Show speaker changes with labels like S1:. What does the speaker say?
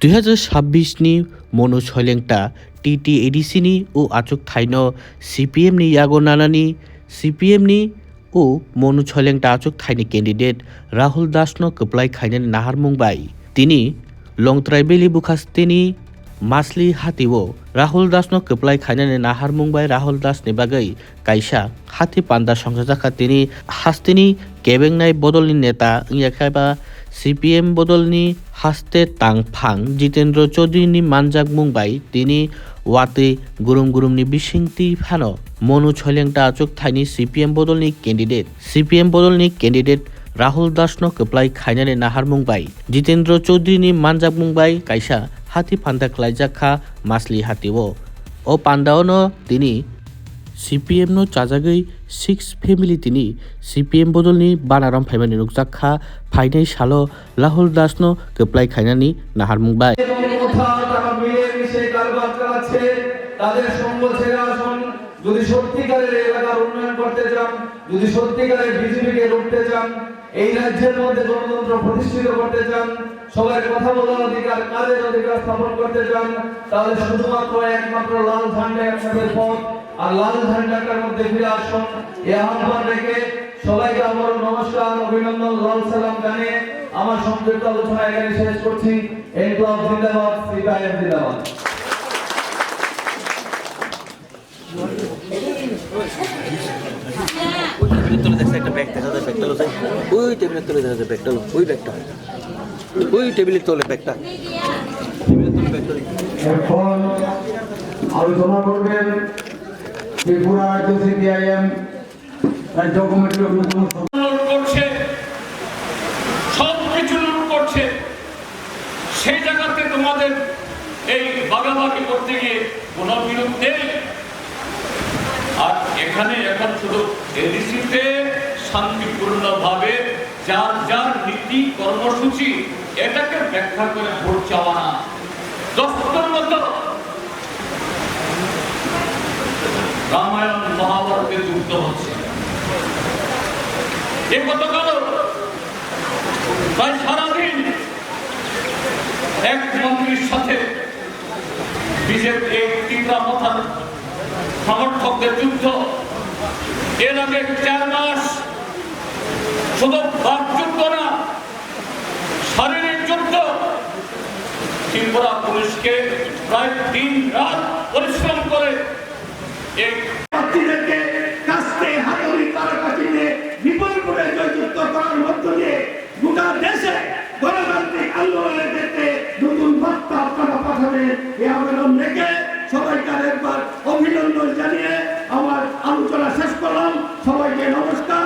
S1: 2026 ni Mono Cholengta TTADC ni o achuk thaino CPM ni yago nanani CPM ni o Mono Cholengta achuk thaini candidate Rahul Das no keplai khainani naharmung bai tini Longtraibeli bukhastini Masli Hatiwo Rahul Das no keplai khainani naharmung bai Rahul Das ni bagai kaisa hati panda songsajakha tini hastini kebengnai bodolni neta yakhaiba CPM bodolni haste tangphang Jitendra Chaudhary ni manjak mungbai tini wate gurum ni bisingti phano Mono Cholengta achuk thaini CPM bodolni candidate Rahul Das no keplai khainani naharmung bai Jitendra Chaudhary ni manjak mungbai kaisa hati panda khlaijakha Masli Hatiwo o pandao no tini CPM no chajagai 6 family tini CPM bodolni banaram phaimani nukjakha phainai salo Rahul Das no keplai khainani naharmung bai
S2: তাদের সঙ্গ ছেড়ে আসুন যদি সত্যিকারের এলাকার উন্নয়ন করতে চান যদি সত্যিকারের বিজেপিকে রুখতে চান এই রাজ্যের মধ্যে গণতন্ত্র প্রতিষ্ঠিত করতে চান সবার কথা বলার অধিকার কাজের অধিকার স্থাপন করতে চান তাহলে শুধুমাত্র একমাত্র লাল ঝান্ডা আপনাদের পথ আর লাল ঝান্ডাটার মধ্যে ফিরে আসুন এই আহ্বান রেখে সবাইকে আমার নমস্কার অভিনন্দন লাল সালাম জানিয়ে আমার সংক্ষিপ্ত আলোচনা এখানে শেষ করছি ইনকলাব জিন্দাবাদ সিপিআইএম জিন্দাবাদ এখন আলোচনা করবেন ত্রিপুরা রাজ্য সিপিআইএম রাজ্য কমিটির অন্যতম
S3: করছে সব কিছু লুট করছে সেই জায়গাতে তোমাদের এই বাগাবাগি করতে গিয়ে কোনো বিরোধ নেই আর এখানে এখন শুধু এডিসিতে শান্তিপূর্ণভাবে যার যার নীতি কর্মসূচি এটাকে ব্যাখ্যা করে ভোট চাওয়া না দস্তর মতো রামায়ণ মহাভারতে যুক্ত হচ্ছে এ গতকাল প্রায় সারাদিন এক মন্ত্রীর সাথে বিজেপি এই তীব্রা মাথার সমর্থকদের যুদ্ধ এর আগে 4 মাস শুধু বাকযুদ্ধ না শারীরিক যুদ্ধ ত্রিপুরা পুলিশকে প্রায় 3 রাত পরিশ্রম করে এই
S4: প্রার্থীদেরকে কাস্তে হাতুড়ি তারকাঠিনে বিপুল করে জয়যুক্ত করার মধ্য দিয়ে গোটা দেশে গণতান্ত্রিক আন্দোলনের ক্ষেত্রে নতুন বার্তা আপনারা পাঠাবেন এই আবেদন রেখে সবাইকে আরেকবার অভিনন্দন জানিয়ে আমার আলোচনা শেষ করলাম সবাইকে নমস্কার।